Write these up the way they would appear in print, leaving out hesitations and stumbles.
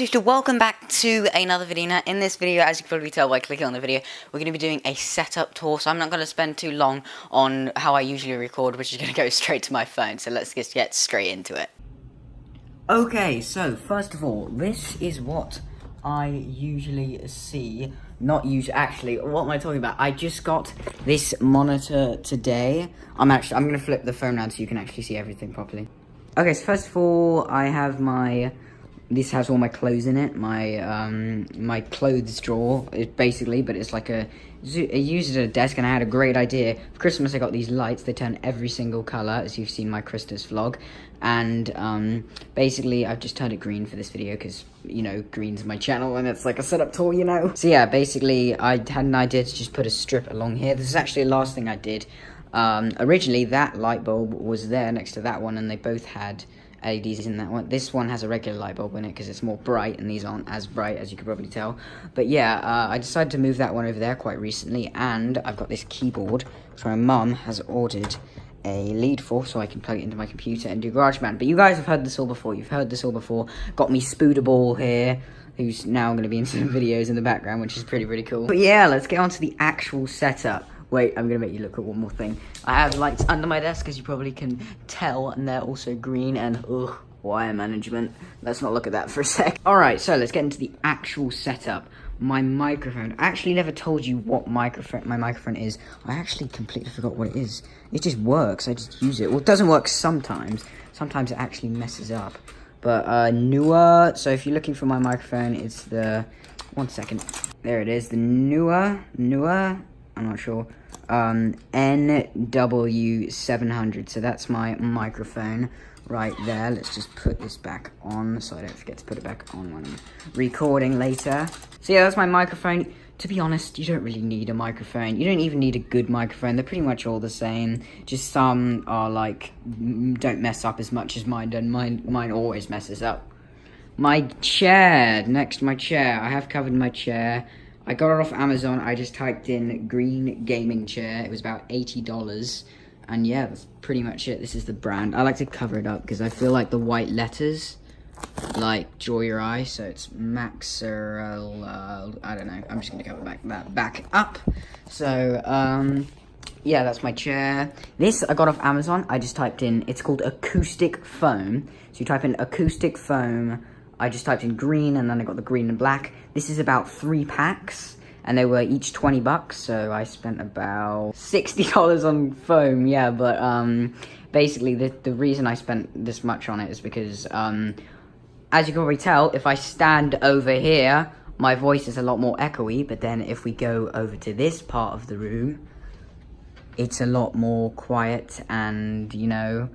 Looster, welcome back to another video. Now, in this video, as you can probably tell by clicking on the video, we're going to be doing a setup tour, so I'm not going to spend too long on how I usually record, which is going to go straight to my phone, so let's just get straight into it. Okay, so, first of all, this is what I usually see. Actually, what am I talking about? I just got this monitor today. I'm going to flip the phone around so you can actually see everything properly. Okay, so first of all, I have this has all my clothes in it, my clothes drawer, basically, but it's like I use it at a desk, and I had a great idea. For Christmas, I got these lights. They turn every single colour, as you've seen my Christmas vlog, and basically, I've just turned it green for this video, because, you know, green's my channel, and it's like a setup tour, you know? So yeah, basically, I had an idea to just put a strip along here. This is actually the last thing I did. Originally, that light bulb was there next to that one, and they both had LEDs in that one. This one has a regular light bulb in it because it's more bright, and these aren't as bright, as you could probably tell. But yeah, I decided to move that one over there quite recently, and I've got this keyboard which my mum has ordered a lead for, so I can plug it into my computer and do GarageBand. But you guys have heard this all before. You've heard this all before. Got me Spoodable here, who's now going to be in some videos in the background, which is pretty cool. But yeah, let's get on to the actual setup. Wait, I'm going to make you look at one more thing. I have lights under my desk, as you probably can tell, and they're also green, and ugh, wire management. Let's not look at that for a sec. Alright, so let's get into the actual setup. My microphone. I actually never told you what my microphone is. I actually completely forgot what it is. It just works. I just use it. Well, it doesn't work sometimes. Sometimes it actually messes up. But, newer. So if you're looking for my microphone, it's the... One second. There it is. The newer... I'm not sure. NW700. So that's my microphone right there. Let's just put this back on so I don't forget to put it back on when I'm recording later. So yeah, that's my microphone. To be honest, you don't really need a microphone. You don't even need a good microphone. They're pretty much all the same. Just some are like, don't mess up as much as mine do. Mine always messes up. My chair. Next, my chair. I have covered my chair. I got it off Amazon. I just typed in green gaming chair. It was about $80. And yeah, that's pretty much it. This is the brand. I like to cover it up because I feel like the white letters like draw your eye. So it's Maxerl, I don't know. I'm just going to cover that back up. So, yeah, that's my chair. This I got off Amazon. I just typed in, it's called acoustic foam. So you type in acoustic foam. I just typed in green, and then I got the green and black. This is about 3 packs, and they were each 20 bucks, so I spent about $60 on foam, yeah, but, basically, the reason I spent this much on it is because, as you can probably tell, if I stand over here, my voice is a lot more echoey, but then if we go over to this part of the room, it's a lot more quiet, and, you know,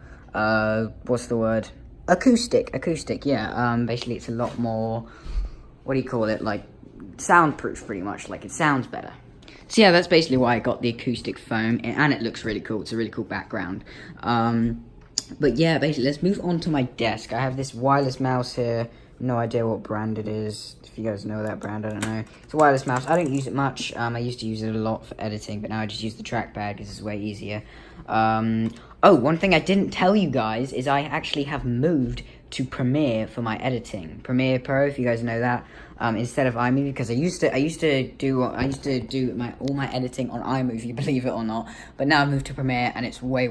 what's the word? Acoustic, yeah. Basically, it's a lot more, what do you call it, like, soundproof, pretty much, like, it sounds better. So, yeah, that's basically why I got the acoustic foam, and it looks really cool. It's a really cool background. But, yeah, basically, let's move on to my desk. I have this wireless mouse here. No idea what brand it is. If you guys know that brand, I don't know. It's a wireless mouse. I don't use it much. I used to use it a lot for editing, but now I just use the trackpad because it's way easier. Oh, one thing I didn't tell you guys is I actually have moved to Premiere for my editing. Premiere Pro, if you guys know that, instead of iMovie, because I used to do all my editing on iMovie, believe it or not. But now I've moved to Premiere, and it's way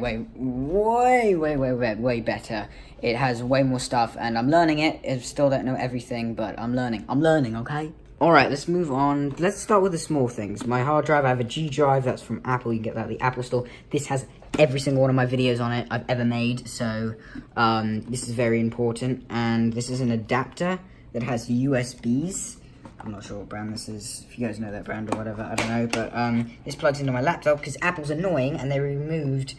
better. It has way more stuff, and I'm learning it. I still don't know everything, but I'm learning. Okay? Alright, let's move on. Let's start with the small things. My hard drive, I have a G drive. That's from Apple. You can get that at the Apple Store. This has every single one of my videos on it I've ever made, so this is very important. And this is an adapter that has USBs. I'm not sure what brand this is. If you guys know that brand or whatever, I don't know. But this plugs into my laptop because Apple's annoying, and they removed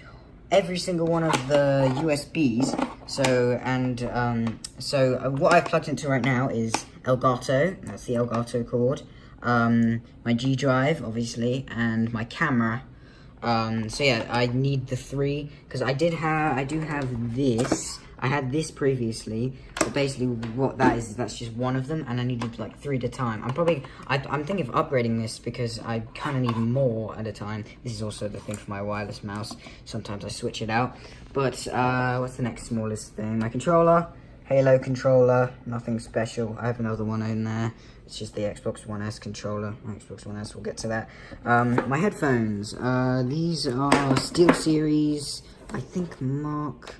every single one of the USBs. So what I've plugged into right now is Elgato. That's the Elgato cord. My G drive, obviously, and my camera. So yeah, I need the 3 because I do have this. I had this previously, but basically what that is that's just one of them, and I needed like 3 at a time. I'm thinking of upgrading this because I kind of need more at a time. This is also the thing for my wireless mouse. Sometimes I switch it out. But what's the next smallest thing? My controller. Halo controller, nothing special. I have another one in there. It's just the Xbox One S controller. Xbox One S, we'll get to that. My headphones. These are SteelSeries, I think Mark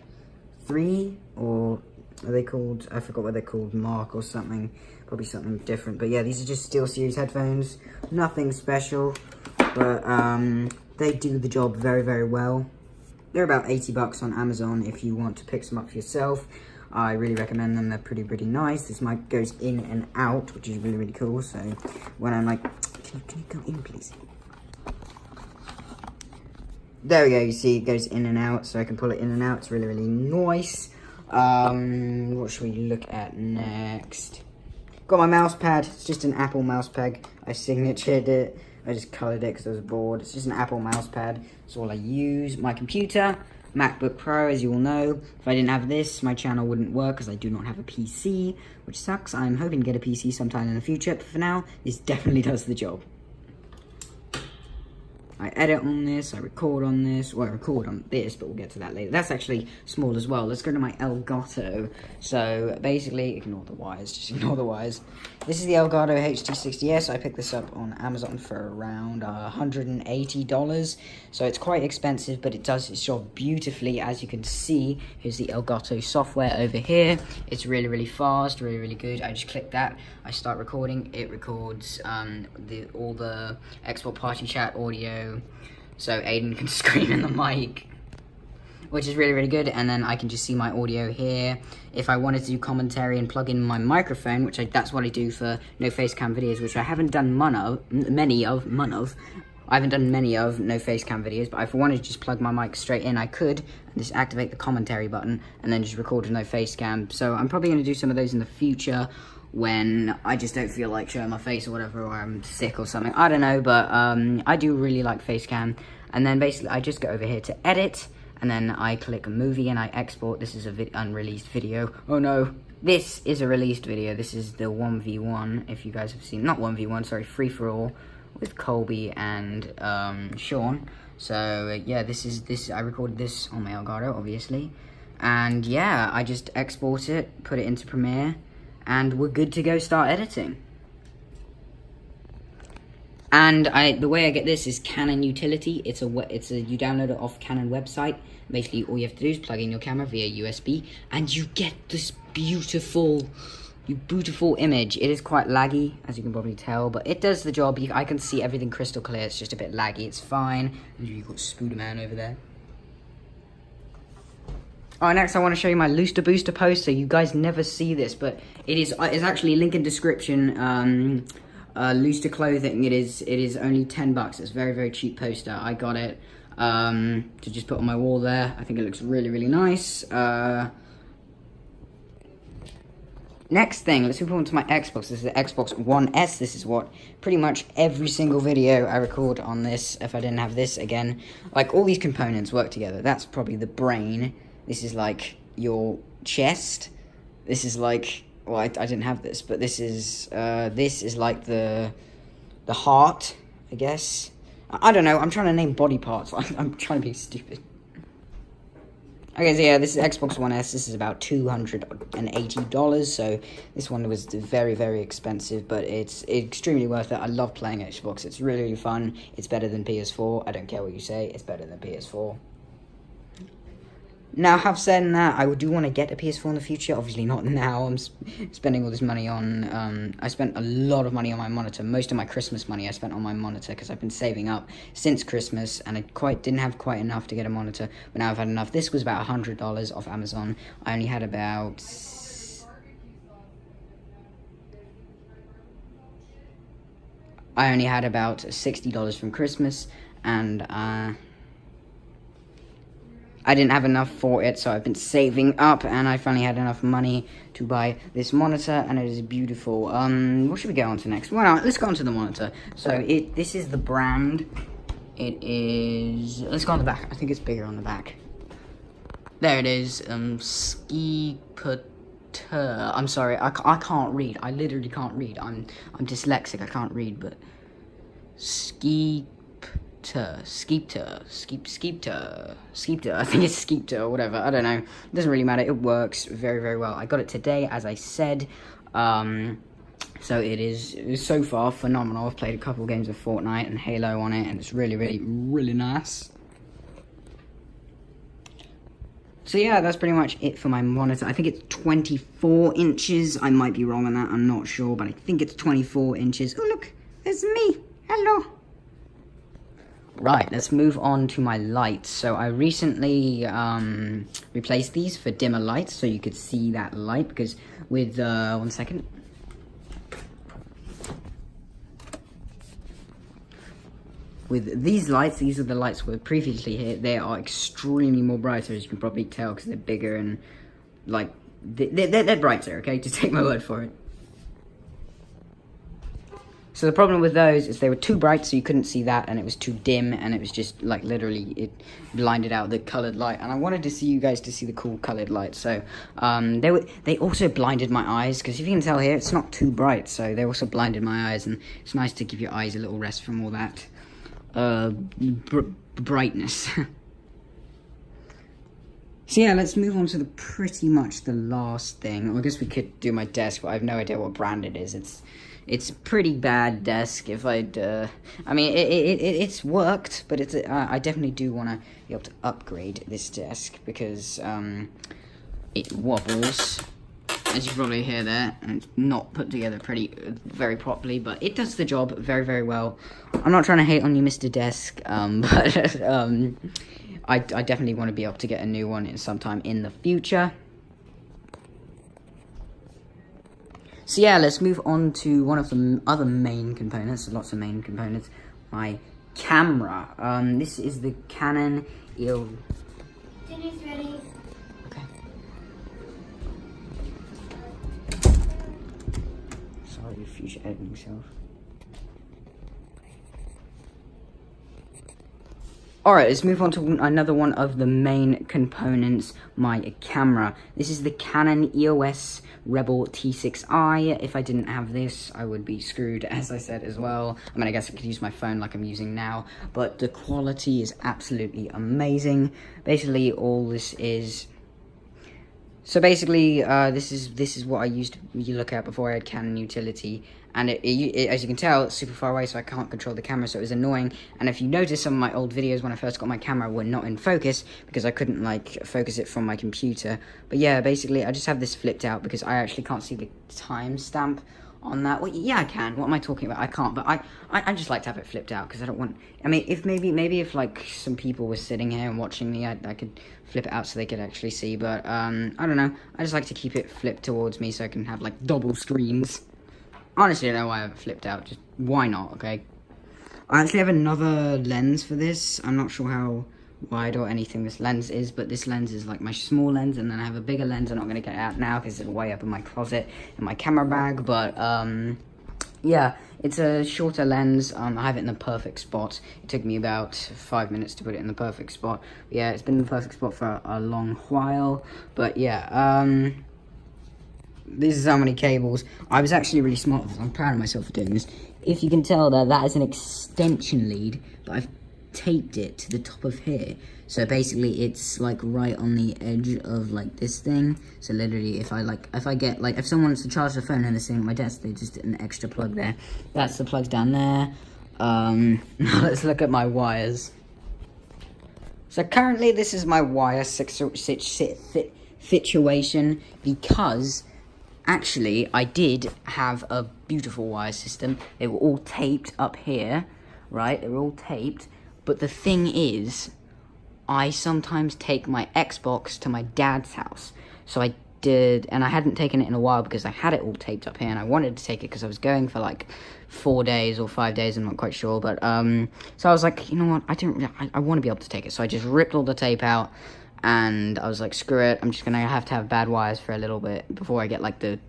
3, or are they called, I forgot what they're called, Mark or something. Probably something different. But yeah, these are just SteelSeries headphones. Nothing special, but they do the job very, very well. They're about 80 bucks on Amazon if you want to pick some up for yourself. I really recommend them. They're pretty nice. This mic goes in and out, which is really cool. So when I'm like, can you go in, please? There we go. You see, it goes in and out, so I can pull it in and out. It's really nice. What should we look at next? Got my mouse pad. It's just an Apple mouse pad. I signatured it. I just coloured it because I was bored. It's just an Apple mouse pad. That's all I use. My computer. MacBook Pro, as you all know. If I didn't have this, my channel wouldn't work because I do not have a PC, which sucks. I'm hoping to get a PC sometime in the future, but for now, this definitely does the job. I edit on this, I record on this. Well, I record on this, but we'll get to that later. That's actually small as well. Let's go to my Elgato. So, basically, ignore the wires, just ignore the wires. This is the Elgato HT60S. I picked this up on Amazon for around $180. So, it's quite expensive, but it does its job beautifully. As you can see, here's the Elgato software over here. It's really fast, really good. I just click that, I start recording. It records all the export party chat audio, so Aiden can scream in the mic, which is really good. And then I can just see my audio here. If I wanted to do commentary and plug in my microphone, which that's what I do for no face cam videos, which I haven't done many of. I haven't done many of no face cam videos, but if I wanted to just plug my mic straight in, I could, and just activate the commentary button, and then just record with no face cam. So I'm probably going to do some of those in the future, when I just don't feel like showing my face or whatever, or I'm sick or something. I don't know, but I do really like Facecam. And then basically I just go over here to edit, and then I click movie and I export. This is a unreleased video. Oh no, this is a released video. This is the 1v1, if you guys have seen, not 1v1, sorry, free for all with Colby and Sean. So yeah, I recorded this on my Elgato, obviously. And yeah, I just export it, put it into Premiere, and we're good to go start editing. And the way I get this is Canon Utility. You download it off Canon website. Basically, all you have to do is plug in your camera via USB, and you get this beautiful image. It is quite laggy, as you can probably tell, but it does the job. I can see everything crystal clear. It's just a bit laggy. It's fine. And you've got Spooderman over there. Alright, next I want to show you my Looster Booster poster. You guys never see this, but it's actually link in description. Looster clothing. It is only 10 bucks. It's a very cheap poster. I got it to just put on my wall there. I think it looks really nice. Next thing, let's move on to my Xbox. This is the Xbox One S. This is what pretty much every single video I record on this. If I didn't have this, again, like all these components work together. That's probably the brain. This is like your chest. This is like, well, I didn't have this, but this is like the heart, I guess. I don't know. I'm trying to name body parts. I'm trying to be stupid. Okay, so yeah, this is Xbox One S. This is about $280, so this one was very expensive, but it's extremely worth it. I love playing Xbox. It's really fun. It's better than PS4. I don't care what you say. It's better than PS4. Now, have said that, I do want to get a PS4 in the future. Obviously not now. I'm spending all this money on, I spent a lot of money on my monitor. Most of my Christmas money I spent on my monitor, because I've been saving up since Christmas, and I didn't have quite enough to get a monitor, but now I've had enough. This was about $100 off Amazon. I only had about $60 from Christmas, and I didn't have enough for it, so I've been saving up, and I finally had enough money to buy this monitor, and it is beautiful. What should we go on to next? Well, let's go on to the monitor. So, this is the brand. It is, let's go on the back. I think it's bigger on the back. There it is, I'm sorry, I can't read. I literally can't read. I'm dyslexic, I can't read, but Skeepter. I think it's Skeepter or whatever. I don't know. It doesn't really matter. It works very, very well. I got it today, as I said. So it is so far phenomenal. I've played a couple games of Fortnite and Halo on it, and it's really, really, really nice. So yeah, that's pretty much it for my monitor. I think it's 24 inches. I might be wrong on that. I'm not sure, but I think it's 24 inches. Oh, look, there's me. Hello. Right, let's move on to my lights. So I recently replaced these for dimmer lights, so you could see that light, because with, 1 second. With these lights, these are the lights we previously here, they are extremely more brighter, as you can probably tell, because they're bigger and, like, they're brighter, okay? Just take my word for it. So the problem with those is they were too bright, so you couldn't see that, and it was too dim, and it was just, like, literally, it blinded out the colored light, and I wanted to see you guys to see the cool colored light, so, they also blinded my eyes, because if you can tell here, it's not too bright, so they also blinded my eyes, and it's nice to give your eyes a little rest from all that, brightness. So yeah, let's move on to pretty much the last thing. Well, I guess we could do my desk, but I have no idea what brand it is. It's a pretty bad desk. If I'd, I mean, it's worked, but it's I definitely do want to be able to upgrade this desk because it wobbles, as you probably hear there, and it's not put together very properly, but it does the job very, very well. I'm not trying to hate on you, Mr. Desk, but I definitely want to be able to get a new one sometime in the future. So yeah, let's move on to one of the other main components, lots of main components, my camera. This is the Canon EOS. Dinner's ready. Okay. Sorry, future editing self. Alright, let's move on to another one of the main components, my camera. This is the Canon EOS Rebel T6i. If I didn't have this, I would be screwed, as I said as well. I mean, I guess I could use my phone like I'm using now, but the quality is absolutely amazing. Basically, all this is... So basically, this is what I used to look at before I had Canon Utility, and it, as you can tell, it's super far away, so I can't control the camera, so it was annoying. And if you notice, some of my old videos when I first got my camera were not in focus, because I couldn't, like, focus it from my computer. But yeah, basically, I just have this flipped out, because I actually can't see the timestamp on that. Well, yeah, I can. What am I talking about? I can't, but I just like to have it flipped out, because I don't want... I mean, if maybe if, like, some people were sitting here and watching me, I could flip it out so they could actually see, but, I don't know. I just like to keep it flipped towards me so I can have, like, double screens. Honestly, I don't know why I have it flipped out. Just, why not, okay? I actually have another lens for this. I'm not sure how wide or anything this lens is, but this lens is, like, my small lens, and then I have a bigger lens. I'm not going to get it out now because it's way up in my closet in my camera bag, but, yeah, it's a shorter lens. I have it in the perfect spot. It took me about 5 minutes to put it in the perfect spot. Yeah, it's been in the perfect spot for a long while, but yeah, this is how many cables. I was actually really smart with this. I'm proud of myself for doing this. If you can tell that is an extension lead, but I've taped it to the top of here. So basically it's like right on the edge of like this thing. So literally if someone wants to charge the phone and this thing at my desk, they just did an extra plug there. That's the plugs down there. Now let's look at my wires. So currently this is my wire situation, because actually I did have a beautiful wire system. They were all taped up here, right? They were all taped, but the thing is, I sometimes take my Xbox to my dad's house. So I did, and I hadn't taken it in a while because I had it all taped up here, and I wanted to take it because I was going for like 4 days or 5 days, I'm not quite sure, but so I was like, you know what, I want to be able to take it, so I just ripped all the tape out, and I was like, screw it, I'm just gonna have to have bad wires for a little bit before I get like the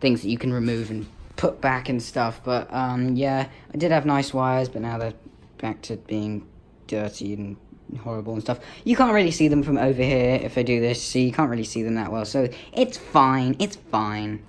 things that you can remove and put back and stuff. But yeah, I did have nice wires, but now they're back to being dirty and horrible and stuff. You can't really see them from over here if I do this, so you can't really see them that well, so it's fine, it's fine.